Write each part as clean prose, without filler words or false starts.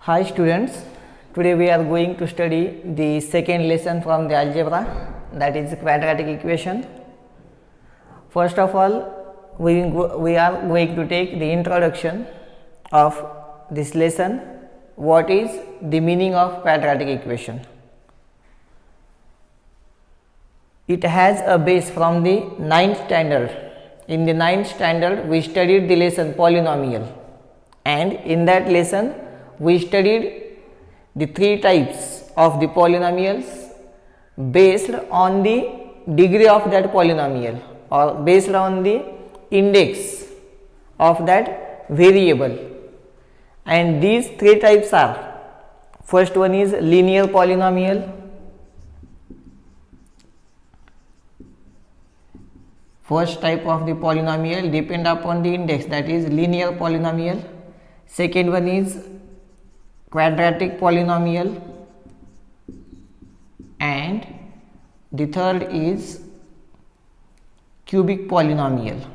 Hi students, today we are going to study the second lesson from the algebra, that is quadratic equation. First of all, we are going to take the introduction of this lesson. What is the meaning of quadratic equation? It has a base from the 9th standard. In the 9th standard, we studied the lesson polynomial, and in that lesson we studied the three types of the polynomials based on the degree of that polynomial or based on the index of that variable. And these three types are: first one is linear polynomial, first type of the polynomial depend upon the index, that is linear polynomial. Second one is quadratic polynomial, and the third is cubic polynomial,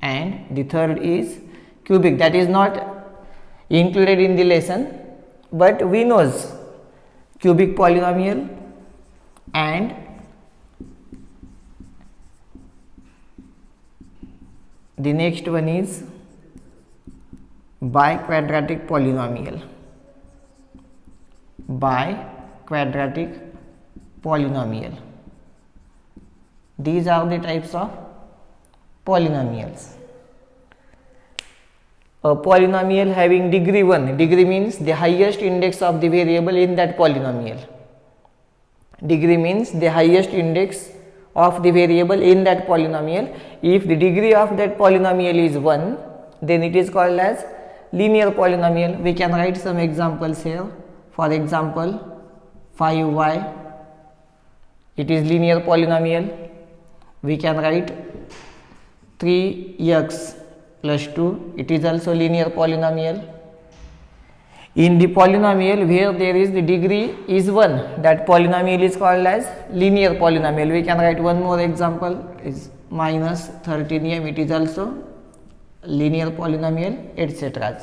and the third is cubic. That is not included in the lesson, but we knows cubic polynomial, and the next one is biquadratic polynomial. Biquadratic polynomial. These are the types of polynomials. A polynomial having degree 1, degree means the highest index of the variable in that polynomial. Degree means the highest index of the variable in that polynomial. If the degree of that polynomial is 1, then it is called as linear polynomial. We can write some examples here. For example, 5y, it is linear polynomial. We can write 3x plus 2, it is also linear polynomial. In the polynomial where there is the degree is 1, that polynomial is called as linear polynomial. We can write one more example, is minus 13m, it is also linear polynomial, etc.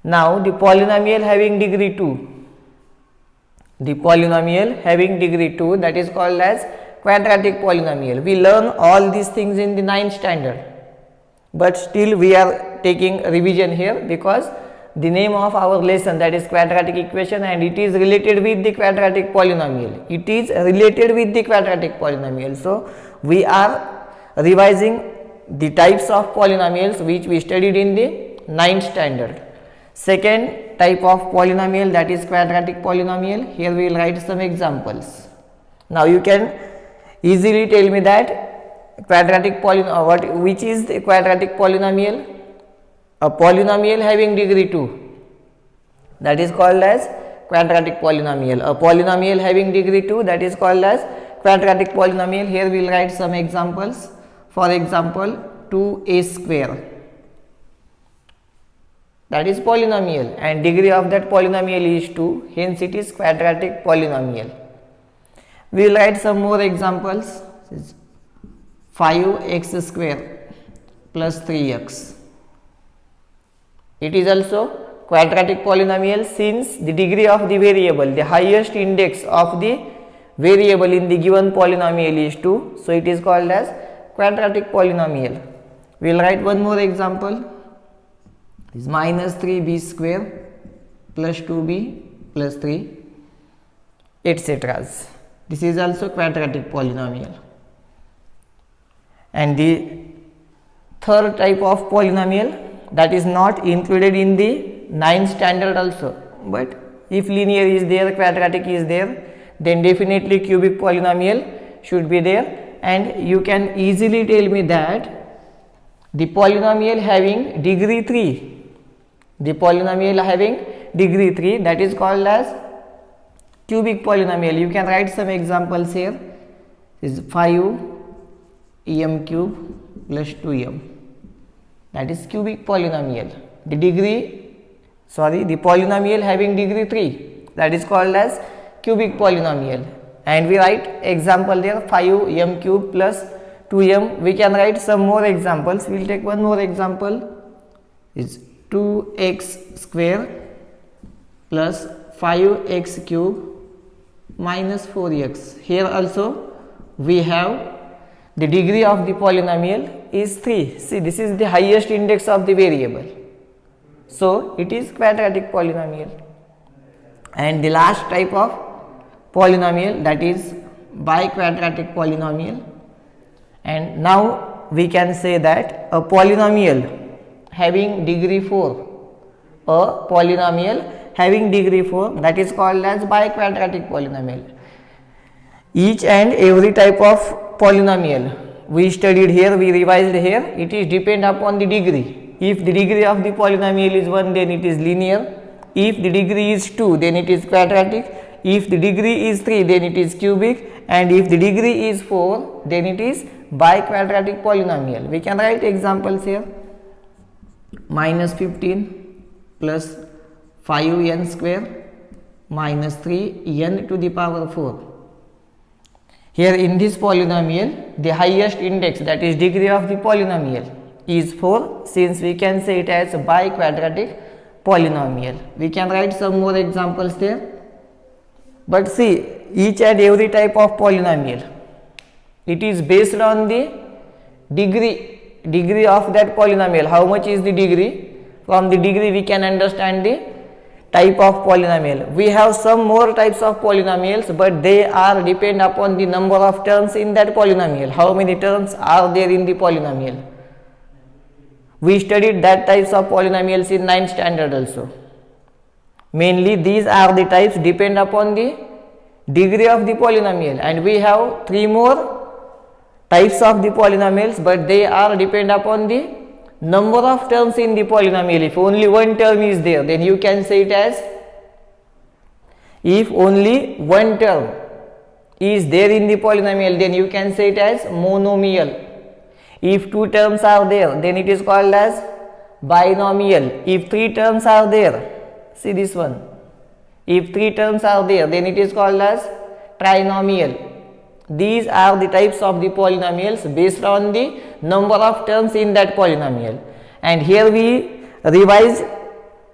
Now the polynomial having degree 2, the polynomial having degree 2, that is called as quadratic polynomial. We learn all these things in the 9th standard, but still we are taking revision here because the name of our lesson, that is quadratic equation, and it is related with the quadratic polynomial. It is related with the quadratic polynomial. So we are revising the types of polynomials which we studied in the 9th standard. Second type of polynomial, that is quadratic polynomial. Here we will write some examples. Now you can easily tell me that quadratic polynomial, which is the quadratic polynomial? A polynomial having degree 2, that is called as quadratic polynomial. A polynomial having degree 2, that is called as quadratic polynomial. Here we will write some examples. For example, 2a square, that is polynomial, and degree of that polynomial is 2, hence it is quadratic polynomial. We will write some more examples. 5x square plus 3x, it is also quadratic polynomial since the degree of the variable, the highest index of the variable in the given polynomial is 2, so it is called as quadratic polynomial. We will write one more example, is minus 3b square plus 2b plus 3, etc. This is also quadratic polynomial. And the third type of polynomial, that is not included in the 9th standard also, but if linear is there, quadratic is there, then definitely cubic polynomial should be there. And you can easily tell me that the polynomial having degree 3, the polynomial having degree 3, that is called as cubic polynomial. You can write some examples here, is 5m cube plus 2m, that is cubic polynomial. The polynomial having degree 3, that is called as cubic polynomial. And we write example there, 5m cube plus 2m. We can write some more examples. We will take one more example, is 2x square plus 5x cube minus 4x. Here also we have the degree of the polynomial is 3. See, this is the highest index of the variable, so it is quadratic polynomial. And the last type of polynomial, that is biquadratic polynomial. And now we can say that a polynomial having degree 4, a polynomial having degree 4, that is called as biquadratic polynomial. Each and every type of polynomial we studied here, we revised here, it is depend upon the degree. If the degree of the polynomial is 1, then it is linear. If the degree is 2, then it is quadratic. If the degree is 3, then it is cubic. And if the degree is 4, then it is biquadratic polynomial. We can write examples here. Minus 15 plus 5n square minus 3n to the power 4. Here in this polynomial, the highest index, that is degree of the polynomial, is 4, since we can say it as a biquadratic polynomial. We can write some more examples there. But see, each and every type of polynomial, it is based on the degree of that polynomial. How much is the degree? From the degree we can understand the type of polynomial. We have some more types of polynomials, but they are depend upon the number of terms in that polynomial. How many terms are there in the polynomial? We studied that types of polynomials in 9th standard also. Mainly these are the types depend upon the degree of the polynomial, and we have 3 more types of the polynomials, but they are depend upon the number of terms in the polynomial. If only one term is there, then you can say it as, if only one term is there in the polynomial, then you can say it as monomial. If 2 terms are there, then it is called as binomial. If 3 terms are there, see this one, if 3 terms are there, then it is called as trinomial. These are the types of the polynomials based on the number of terms in that polynomial. And here we revise,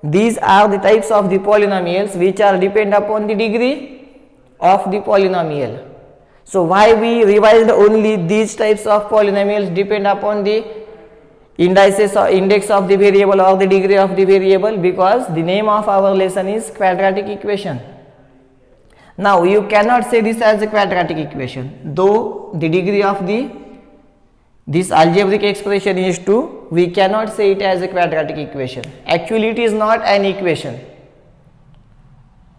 these are the types of the polynomials which are depend upon the degree of the polynomial. So why we revised only these types of polynomials depend upon the indices or index of the variable or the degree of the variable? Because the name of our lesson is quadratic equation. Now you cannot say this as a quadratic equation, though the degree of this algebraic expression is 2, we cannot say it as a quadratic equation. Actually it is not an equation.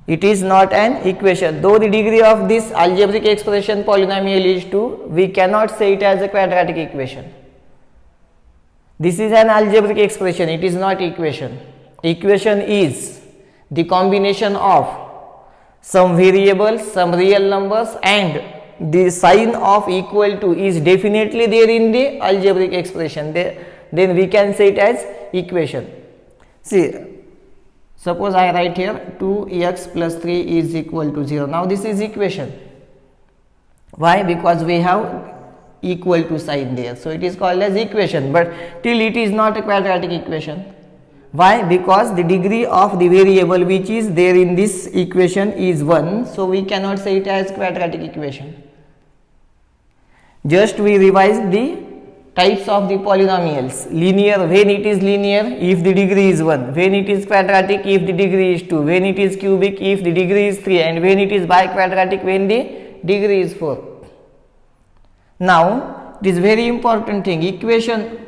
It is not an equation. Though the degree of this algebraic expression polynomial is 2, we cannot say it as a quadratic equation. This is an algebraic expression, it is not equation. Equation is the combination of some variables, some real numbers, and the sign of equal to is definitely there in the algebraic expression. Then we can say it as equation. See, suppose I write here 2x plus 3 is equal to 0. Now this is equation. Why? Because we have equal to sign there, so it is called as equation, but till it is not a quadratic equation. Why? Because the degree of the variable which is there in this equation is 1, so we cannot say it as quadratic equation. Just we revise the types of the polynomials. Linear, when it is linear, if the degree is 1, when it is quadratic, if the degree is 2, when it is cubic, if the degree is 3, and when it is biquadratic, when the degree is 4. Now it is very important thing, equation,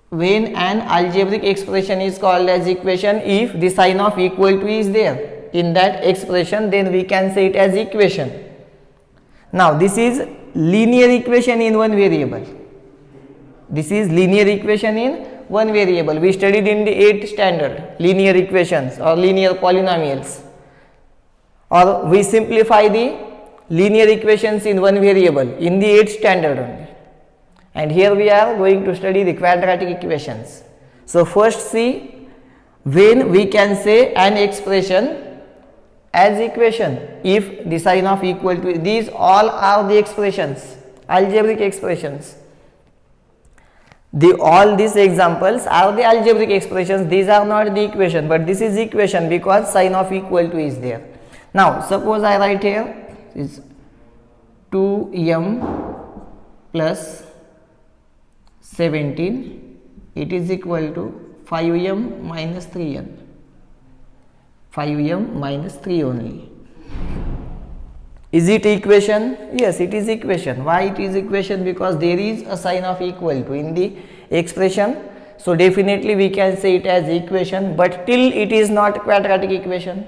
when an algebraic expression is called as equation, if the sign of equal to is there in that expression, then we can say it as equation. Now this is linear equation in one variable. This is linear equation in one variable. We studied in the 8th standard linear equations or linear polynomials, or we simplify the linear equations in one variable in the 8th standard only. And here we are going to study the quadratic equations. So first see, when we can say an expression as equation, if the sign of equal to, these all are the expressions, algebraic expressions. all these examples are the algebraic expressions. These are not the equation, but this is equation because sign of equal to is there. Now suppose I write here is 2m plus 17, it is equal to 5m minus 3n, 5m minus 3 only. Is it equation? Yes, it is equation. Why it is equation? Because there is a sign of equal to in the expression. So definitely we can say it as equation, but till it is not quadratic equation.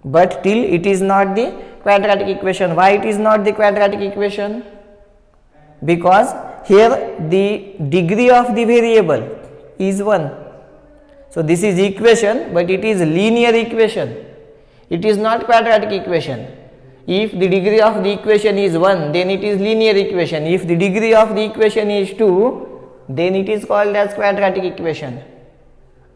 But till it is not the quadratic equation. Why it is not the quadratic equation? Because here the degree of the variable is 1. So this is equation, but it is linear equation. It is not quadratic equation. If the degree of the equation is 1, then it is linear equation. If the degree of the equation is 2, then it is called as quadratic equation.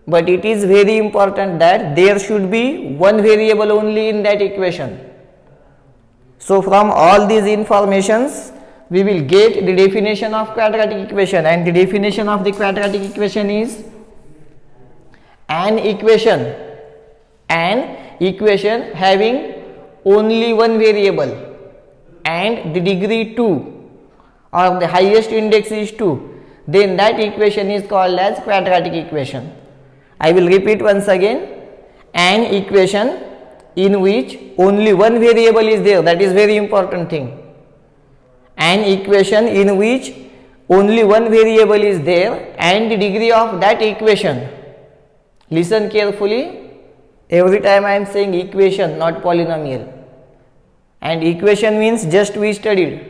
But it is very important that there should be one variable only in that equation. So from all these informations, we will get the definition of quadratic equation, and the definition of the quadratic equation is an equation having only one variable and the degree 2 or the highest index is 2, then that equation is called as quadratic equation. I will repeat once again, an equation in which only one variable is there, that is very important thing. An equation in which only one variable is there and the degree of that equation, listen carefully, every time I am saying equation, not polynomial. And equation means just we studied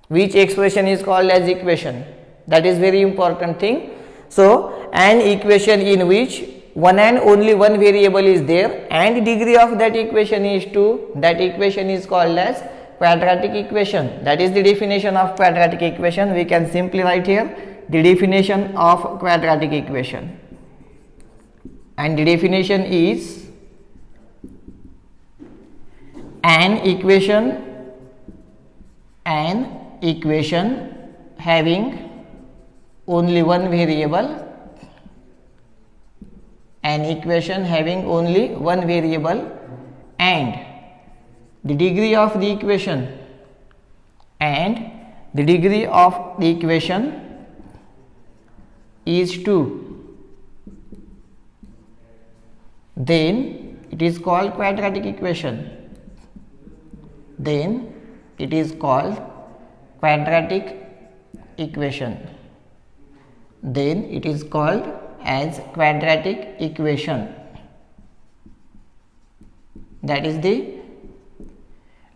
which expression is called as equation. That is very important thing. So an equation in which one and only one variable is there and the degree of that equation is 2, that equation is called as quadratic equation. That is the definition of quadratic equation. We can simply write here the definition of quadratic equation. And the definition is an equation having only one variable, an equation having only one variable and the degree of the equation is 2, then it is called quadratic equation. Then it is called quadratic equation. Then it is called as quadratic equation. That is the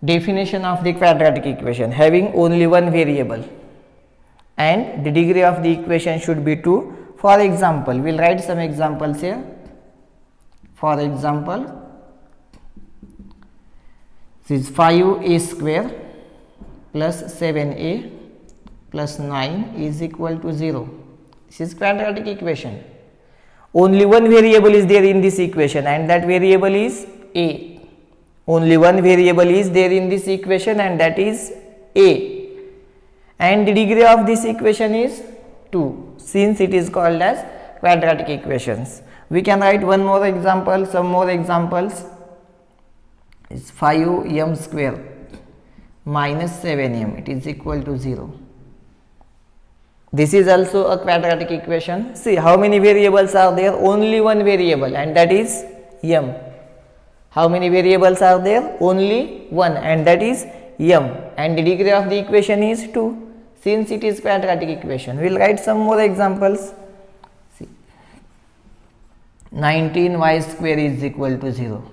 definition of the quadratic equation, having only one variable and the degree of the equation should be 2. For example, we will write some examples here. For example, this is 5a square plus 7a plus 9 is equal to 0. This is quadratic equation. Only one variable is there in this equation and that variable is a. Only one variable is there in this equation and that is a. And the degree of this equation is 2, since it is called as quadratic equations. We can write one more example, some more examples. Is 5m square minus 7m, it is equal to 0. This is also a quadratic equation. See how many variables are there? Only one variable and that is m. How many variables are there? Only one and that is m, and the degree of the equation is 2, since it is quadratic equation. We will write some more examples. See, 19y square is equal to 0.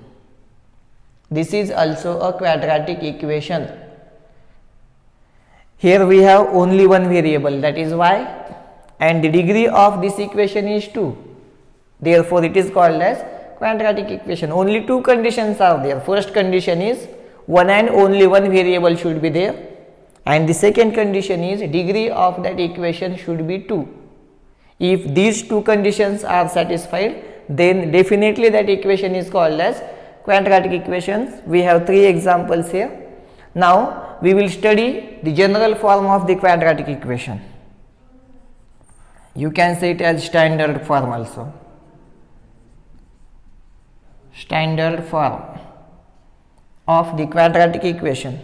This is also a quadratic equation. Here we have only one variable, that is y, and the degree of this equation is 2. Therefore, it is called as quadratic equation. Only two conditions are there. First condition is one and only one variable should be there, and the second condition is degree of that equation should be 2. If these two conditions are satisfied, then definitely that equation is called as quadratic equations. We have 3 examples here. Now we will study the general form of the quadratic equation. You can say it as standard form also. Standard form of the quadratic equation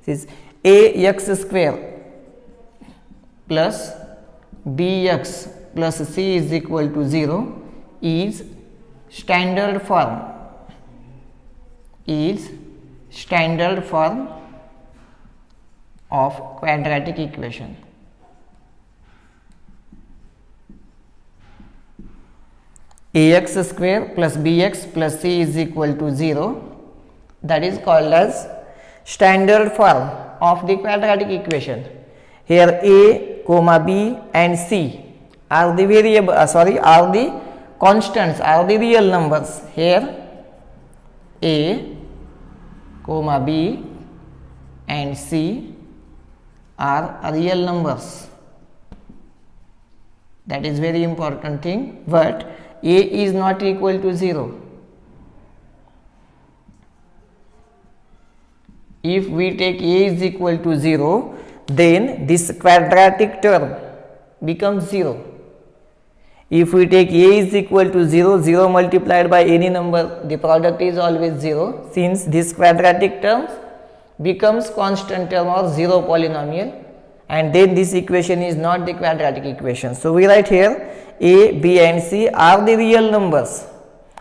is ax square plus bx plus c is equal to 0 is standard form of quadratic equation. Ax square plus bx plus c is equal to 0, that is called as standard form of the quadratic equation. Here a comma b and c are the are the constants, are the real numbers. Here a comma b and c are real numbers. That is very important thing, but a is not equal to 0. If we take a is equal to 0, then this quadratic term becomes 0. If we take a is equal to 0, 0 multiplied by any number, the product is always 0, since this quadratic term becomes constant term or 0 polynomial, and then this equation is not the quadratic equation. So we write here a, b and c are the real numbers,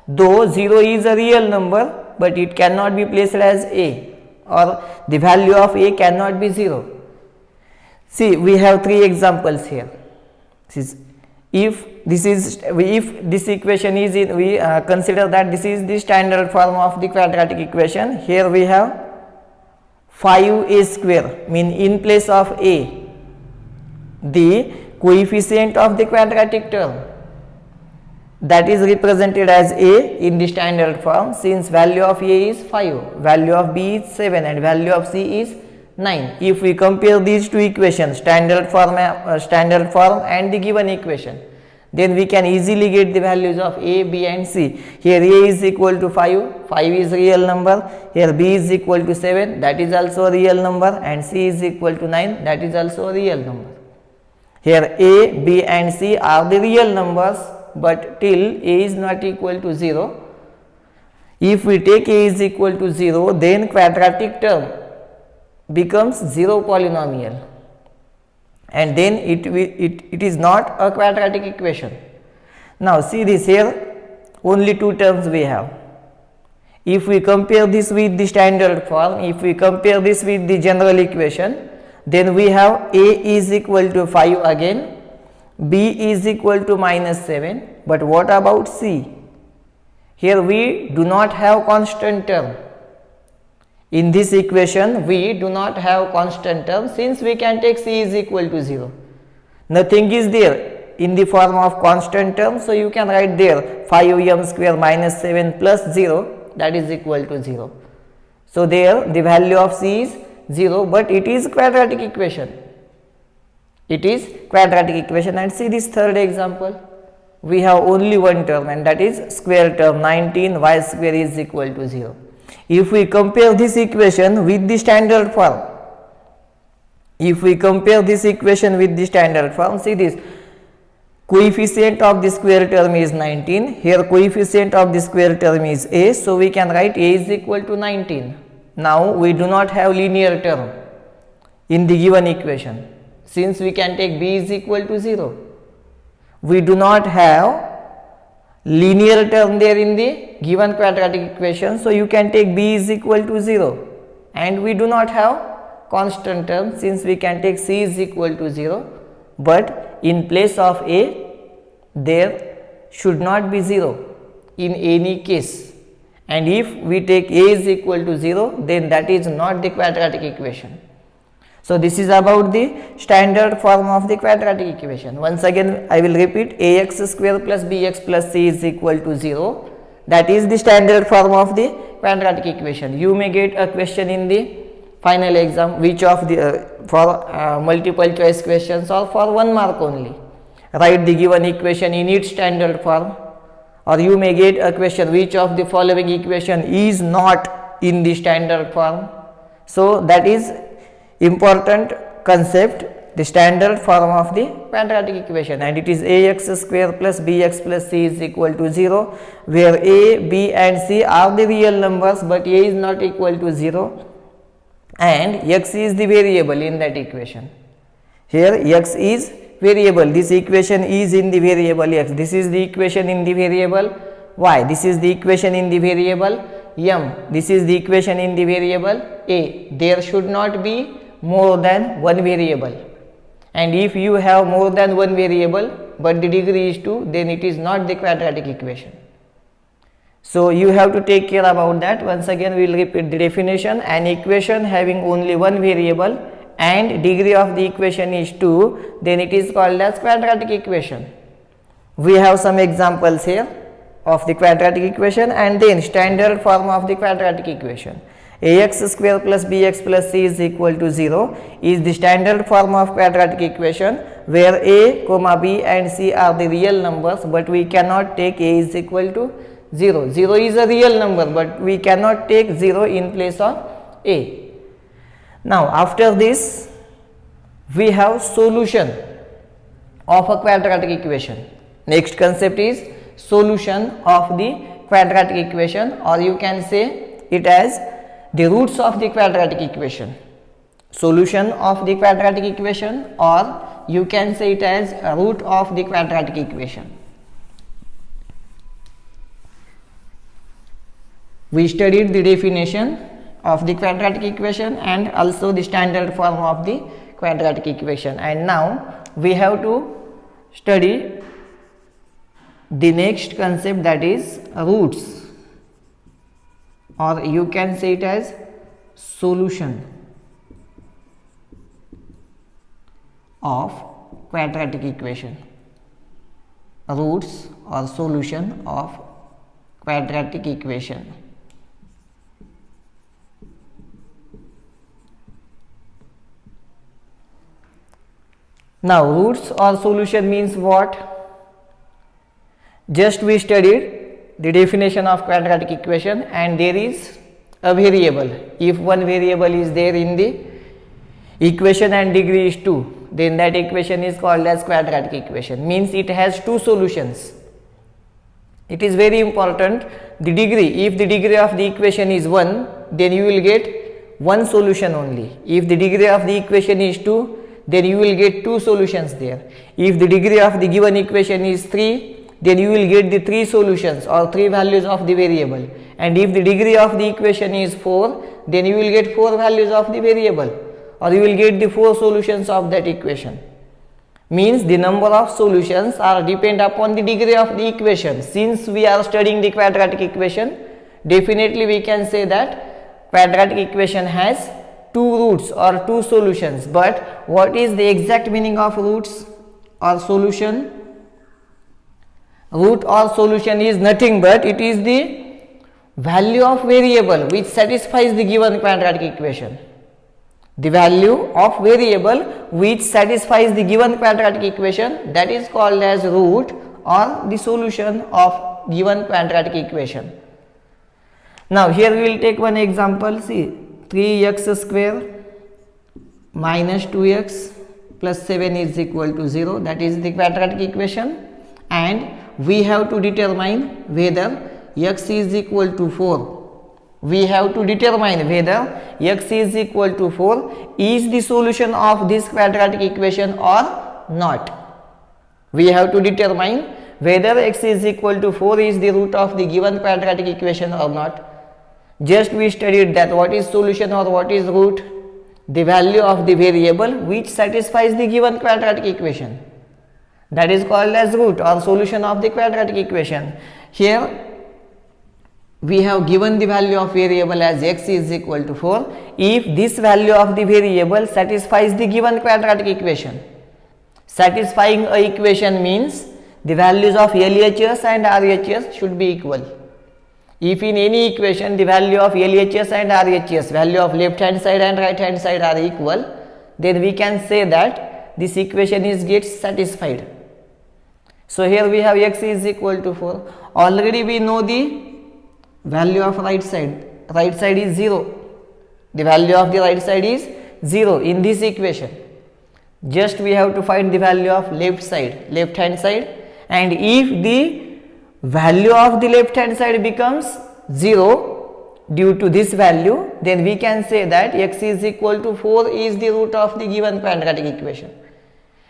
though 0 is a real number, but it cannot be placed as a, or the value of a cannot be 0. See, we have 3 examples here. If this equation is in, we consider that this is the standard form of the quadratic equation. Here we have 5a square, mean in place of a, the coefficient of the quadratic term, that is represented as a in the standard form, since value of a is 5, value of b is 7 and value of c is 9. If we compare these two equations, standard form and the given equation, then we can easily get the values of a, b and c. Here a is equal to 5, 5 is real number, here b is equal to 7, that is also a real number, and c is equal to 9, that is also a real number. Here a, b and c are the real numbers, but till a is not equal to 0. If we take a is equal to 0, then quadratic term becomes 0 polynomial, and then it is not a quadratic equation. Now see this, here only 2 terms we have. If we compare this with the standard form, if we compare this with the general equation, then we have a is equal to 5 again, b is equal to minus 7, but what about c? Here we do not have constant term. In this equation we do not have constant term, since we can take c is equal to 0. Nothing is there in the form of constant term, so you can write there 5m square minus 7 plus 0, that is equal to 0. So there the value of c is 0, but it is quadratic equation. It is quadratic equation. And see this third example, we have only one term, and that is square term 19 y square is equal to 0. If we compare this equation with the standard form, see this, coefficient of the square term is 19, here coefficient of the square term is a, so we can write a is equal to 19. Now we do not have linear term in the given equation, since we can take b is equal to 0. We do not have linear term there in the given quadratic equation, so you can take b is equal to 0, and we do not have constant term, since we can take c is equal to 0, but in place of a there should not be 0 in any case, and if we take a is equal to 0, then that is not the quadratic equation. So this is about the standard form of the quadratic equation. Once again I will repeat, ax square plus bx plus c is equal to 0, that is the standard form of the quadratic equation. You may get a question in the final exam, which of the for multiple choice questions or for 1 mark only. Write the given equation in its standard form, or you may get a question, which of the following equation is not in the standard form. So that is important concept the standard form of the quadratic equation, and it is ax square plus bx plus c is equal to 0, where a, b and c are the real numbers but a is not equal to 0 and x is the variable in that equation. Here x is variable, this equation is in the variable x, this is the equation in the variable y, this is the equation in the variable m, this is the equation in the variable a. There should not be more than one variable, and if you have more than one variable but the degree is 2, then it is not the quadratic equation. So you have to take care about that. Once again we will repeat the definition: an equation having only one variable and degree of the equation is 2, then it is called as quadratic equation. We have some examples here of the quadratic equation, and then standard form of the quadratic equation. Ax square plus bx plus c is equal to 0 is the standard form of quadratic equation, where a, b and c are the real numbers but we cannot take a is equal to 0. 0 is a real number but we cannot take 0 in place of a. Now after this we have solution of a quadratic equation. Next concept is solution of the quadratic equation, or you can say it as the roots of the quadratic equation. Solution of the quadratic equation, or you can say it as a root of the quadratic equation. We studied the definition of the quadratic equation and also the standard form of the quadratic equation, and now we have to study the next concept, that is roots, or you can say it as solution of quadratic equation. Roots or solution of quadratic equation. Now roots or solution means what? Just we studied the definition of quadratic equation, and there is a variable. If one variable is there in the equation and degree is 2, then that equation is called as quadratic equation, means it has two solutions. It is very important, the degree, if the degree of the equation is 1, then you will get one solution only. If the degree of the equation is 2, then you will get two solutions there. If the degree of the given equation is 3, then you will get the 3 solutions or 3 values of the variable, and if the degree of the equation is 4, then you will get 4 values of the variable, or you will get the 4 solutions of that equation. Means the number of solutions are depend upon the degree of the equation. Since we are studying the quadratic equation, definitely we can say that quadratic equation has 2 roots or 2 solutions. But what is the exact meaning of roots or solution? Root or solution is nothing but it is the value of variable which satisfies the given quadratic equation. The value of variable which satisfies the given quadratic equation, that is called as root or the solution of given quadratic equation. Now here we will take one example. See, 3x square minus 2x plus 7 is equal to 0, that is the quadratic equation, and we have to determine whether x is equal to 4. We have to determine whether x is equal to 4 is the solution of this quadratic equation or not. We have to determine whether x is equal to 4 is the root of the given quadratic equation or not. Just we studied that what is solution or what is root? The value of the variable which satisfies the given quadratic equation. That is called as root or solution of the quadratic equation. Here we have given the value of variable as x is equal to 4 if this value of the variable satisfies the given quadratic equation. Satisfying a equation means the values of LHS and RHS should be equal. If in any equation the value of LHS and RHS, value of left hand side and right hand side are equal, then we can say that this equation is gets satisfied. So here we have x is equal to 4. Already we know the value of right side. Right side is 0. The value of the right side is 0 in this equation. Just we have to find the value of left hand side, and if the value of the left hand side becomes 0 due to this value, then we can say that x is equal to 4 is the root of the given quadratic equation.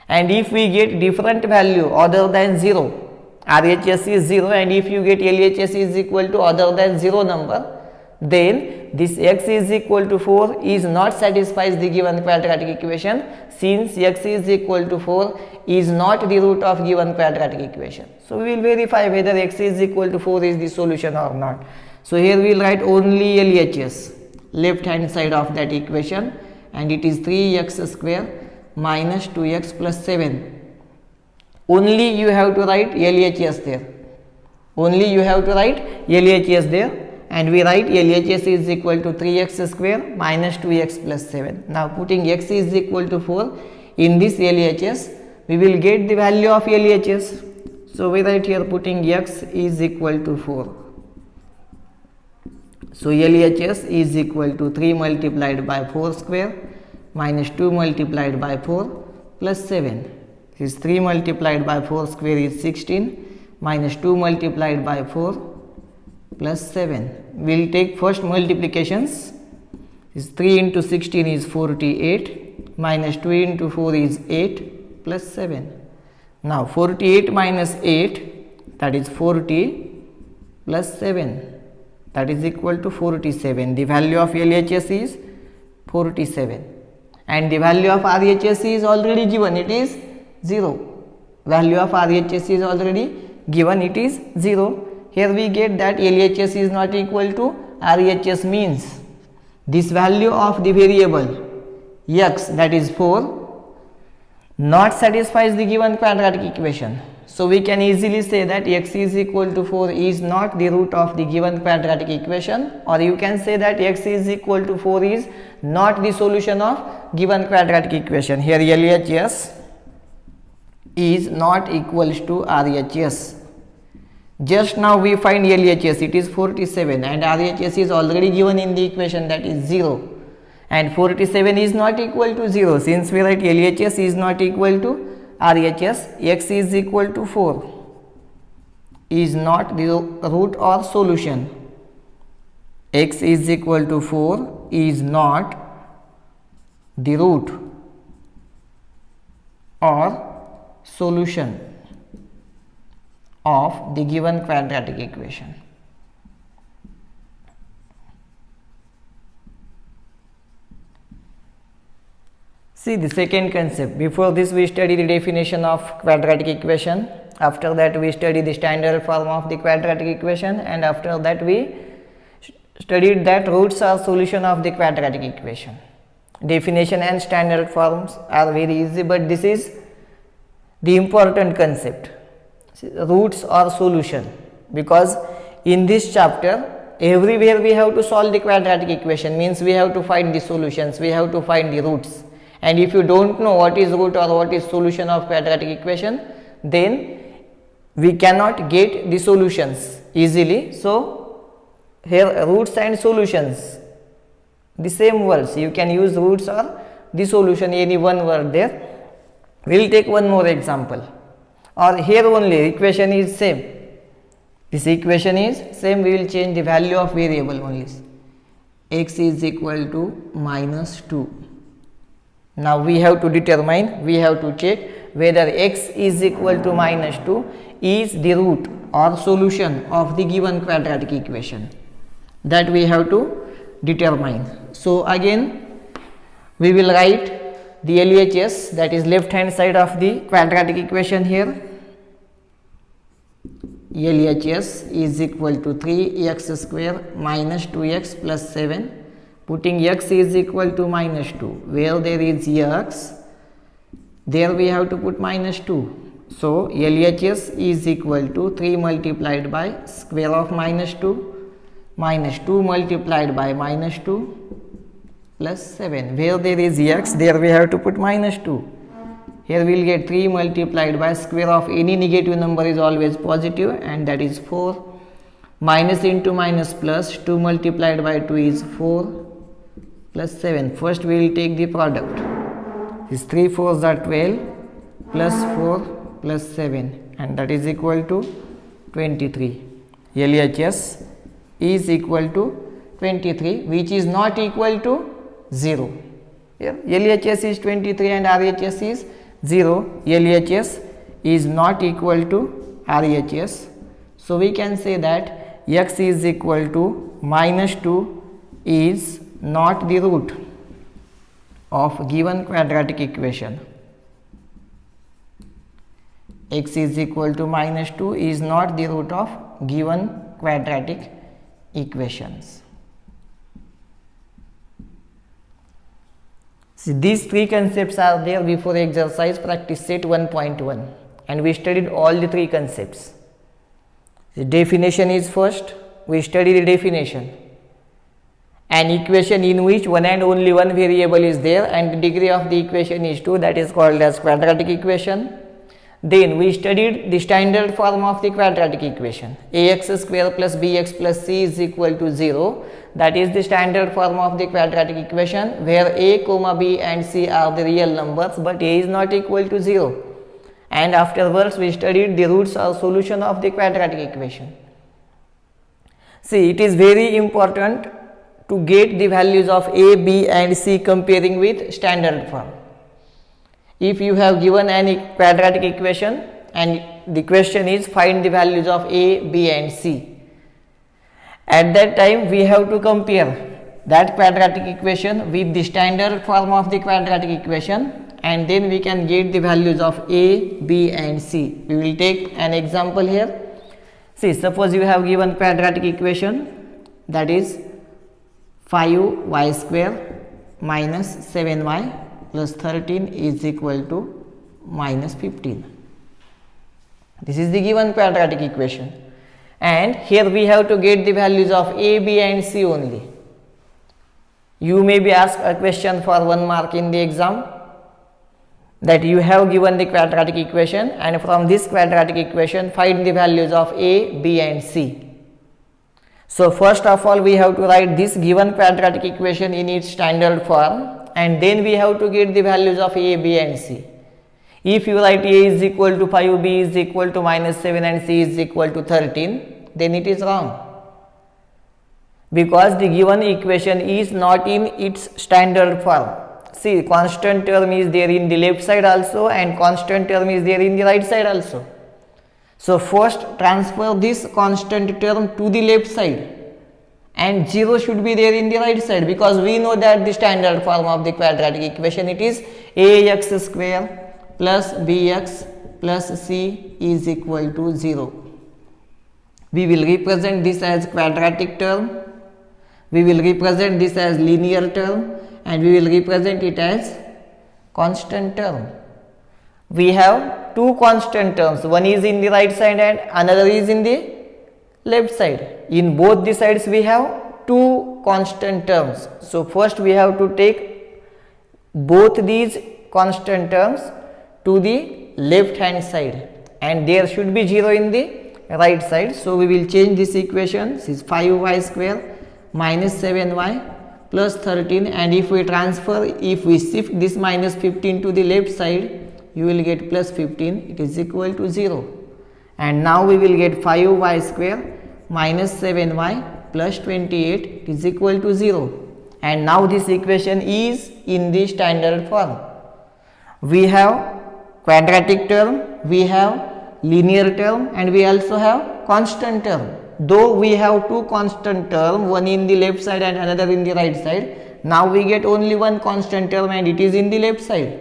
And if we get different value other than 0, RHS is 0, and if you get LHS is equal to other than 0 number, then this x is equal to 4 is not satisfies the given quadratic equation, since x is equal to 4 is not the root of given quadratic equation. So we will verify whether x is equal to 4 is the solution or not. So here we will write only LHS, left hand side of that equation, and it is 3x square minus 2x plus 7. Only you have to write LHS there. Only you have to write LHS there. And we write LHS is equal to 3x square minus 2x plus 7. Now putting x is equal to 4 in this LHS, we will get the value of LHS. So we write here putting x is equal to 4. So LHS is equal to 3 multiplied by 4 square minus 2 multiplied by 4 plus 7. This is 3 multiplied by 4 square is 16 minus 2 multiplied by 4 plus 7. We will take first multiplications. Is 3 into 16 is 48 minus 2 into 4 is 8 plus 7. Now 48 minus 8, that is 40 plus 7, that is equal to 47. The value of LHS is 47, and the value of RHS is already given, it is 0. Value of RHS is already given, it is 0. Here we get that LHS is not equal to RHS, means this value of the variable x, that is 4, not satisfies the given quadratic equation. So we can easily say that x is equal to 4 is not the root of the given quadratic equation, or you can say that x is equal to 4 is not the solution of given quadratic equation. Here LHS is not equals to RHS. Just now we find LHS, it is 47, and RHS is already given in the equation, that is 0, and 47 is not equal to 0. Since we write LHS is not equal to RHS, x is equal to 4 is not the root or solution. X is equal to 4 is not the root or solution of the given quadratic equation. See the second concept. Before this we study the definition of quadratic equation. After that we study the standard form of the quadratic equation, and after that we studied that roots are solution of the quadratic equation. Definition and standard forms are very easy, but this is the important concept. Roots or solution, because in this chapter everywhere we have to solve the quadratic equation, means we have to find the solutions, we have to find the roots, and if you don't know what is root or what is solution of quadratic equation, then we cannot get the solutions easily. So here roots and solutions, the same words, you can use roots or the solution, any one word there. We will take one more example. Or here only equation is same, this equation is same, we will change the value of variable only. X is equal to minus 2. Now we have to determine, we have to check whether x is equal to minus 2 is the root or solution of the given quadratic equation. That we have to determine. So again we will write the LHS, that is left hand side of the quadratic equation here. LHS is equal to 3x square minus 2x plus 7, putting x is equal to minus 2. Where there is x, there we have to put minus 2. So LHS is equal to 3 multiplied by square of minus 2 minus 2 multiplied by minus 2 plus 7. Where there is x, there we have to put minus 2. Here we will get 3 multiplied by square of any negative number is always positive, and that is 4. Minus into minus plus, 2 multiplied by 2 is 4 plus 7. First we will take the product. This 3 4s are 12 plus 4 plus 7, and that is equal to 23. LHS is equal to 23, which is not equal to 0. Here LHS is 23 and RHS is 0. LHS is not equal to RHS. So we can say that x is equal to minus 2 is not the root of given quadratic equation. X is equal to minus 2 is not the root of given quadratic equations. See, these three concepts are there before exercise practice set 1.1, and we studied all the three concepts. The definition is first. We study the definition. An equation in which one and only one variable is there and the degree of the equation is 2, that is called as quadratic equation. Then we studied the standard form of the quadratic equation. Ax square plus bx plus c is equal to 0. That is the standard form of the quadratic equation, where a, comma b and c are the real numbers, but a is not equal to 0. And afterwards we studied the roots or solution of the quadratic equation. See, it is very important to get the values of a, b and c comparing with standard form. If you have given any quadratic equation and the question is find the values of a, b and c, at that time we have to compare that quadratic equation with the standard form of the quadratic equation, and then we can get the values of a, b and c. We will take an example here. See, suppose you have given quadratic equation, that is 5y square minus 7y plus 13 is equal to minus 15. This is the given quadratic equation, and here we have to get the values of a, b and c only. You may be asked a question for 1 mark in the exam, that you have given the quadratic equation and from this quadratic equation find the values of a, b and c. So first of all we have to write this given quadratic equation in its standard form, and then we have to get the values of a, b and c. If you write a is equal to 5, b is equal to minus 7 and c is equal to 13, then it is wrong, because the given equation is not in its standard form. See, constant term is there in the left side also and constant term is there in the right side also. So first transfer this constant term to the left side and 0 should be there in the right side, because we know that the standard form of the quadratic equation, it is ax square plus bx plus c is equal to 0. We will represent this as quadratic term, we will represent this as linear term, and we will represent it as constant term. We have two constant terms, one is in the right side and another is in the left side. In both the sides we have two constant terms. So first we have to take both these constant terms to the left hand side, and there should be 0 in the right side. So we will change this equation. This is 5y square minus 7y plus 13, and if we shift this minus 15 to the left side, you will get plus 15, it is equal to 0. And now we will get 5y square minus 7y plus 28 is equal to 0. And now this equation is in the standard form. We have quadratic term, we have linear term, and we also have constant term. Though we have two constant term, one in the left side and another in the right side, now we get only one constant term and it is in the left side.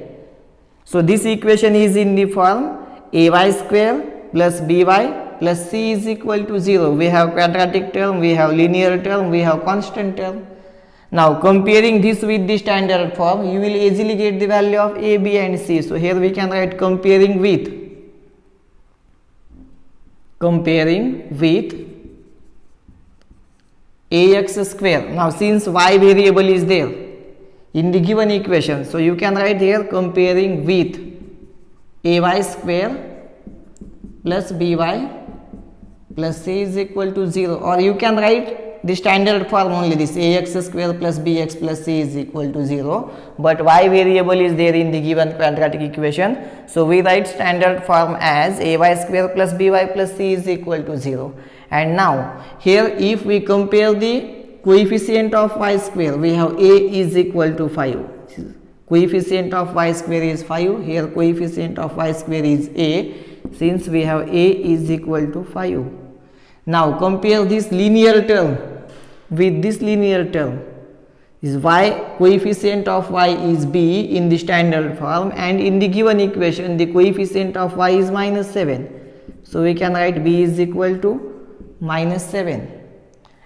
So this equation is in the form ay square plus by plus c is equal to 0. We have quadratic term, we have linear term, we have constant term. Now comparing this with the standard form, you will easily get the value of a, b and c. So here we can write comparing with ax square. Now since y variable is there in the given equation, so you can write here comparing with ay square plus by plus c is equal to 0, or you can write the standard form only, this ax square plus bx plus c is equal to 0, but y variable is there in the given quadratic equation. So we write standard form as ay square plus by plus c is equal to 0. And now here if we compare the coefficient of y square, we have a is equal to 5. Coefficient of y square is 5, here coefficient of y square is a, since we have a is equal to 5. Now compare this linear term with this linear term. Is y, coefficient of y is b in the standard form, and in the given equation the coefficient of y is minus 7. So we can write b is equal to minus 7.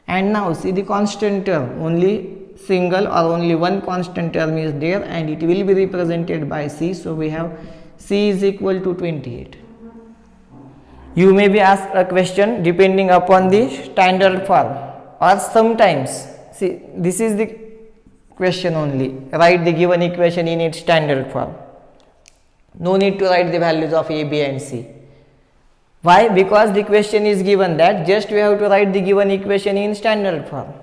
And now see the constant term, only single or only one constant term is there, and it will be represented by c. So we have c is equal to 28. You may be asked a question depending upon the standard form, or sometimes, see this is the question only, write the given equation in its standard form. No need to write the values of a, b and c. Why? Because the question is given that just we have to write the given equation in standard form.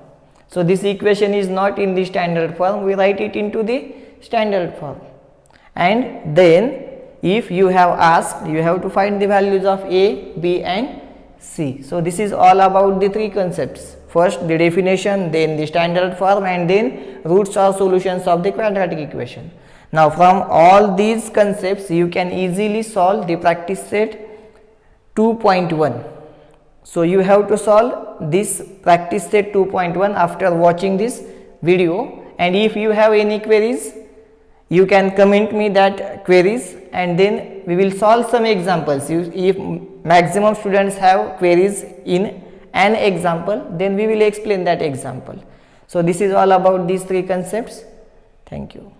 So this equation is not in the standard form, we write it into the standard form. And then if you have asked, you have to find the values of a, b and c. So this is all about the three concepts. First the definition, then the standard form, and then roots or solutions of the quadratic equation. Now from all these concepts you can easily solve the practice set 2.1. So you have to solve this practice set 2.1 after watching this video, and if you have any queries you can comment me that queries, and then we will solve some examples. If maximum students have queries in an example, then we will explain that example. So this is all about these three concepts. Thank you.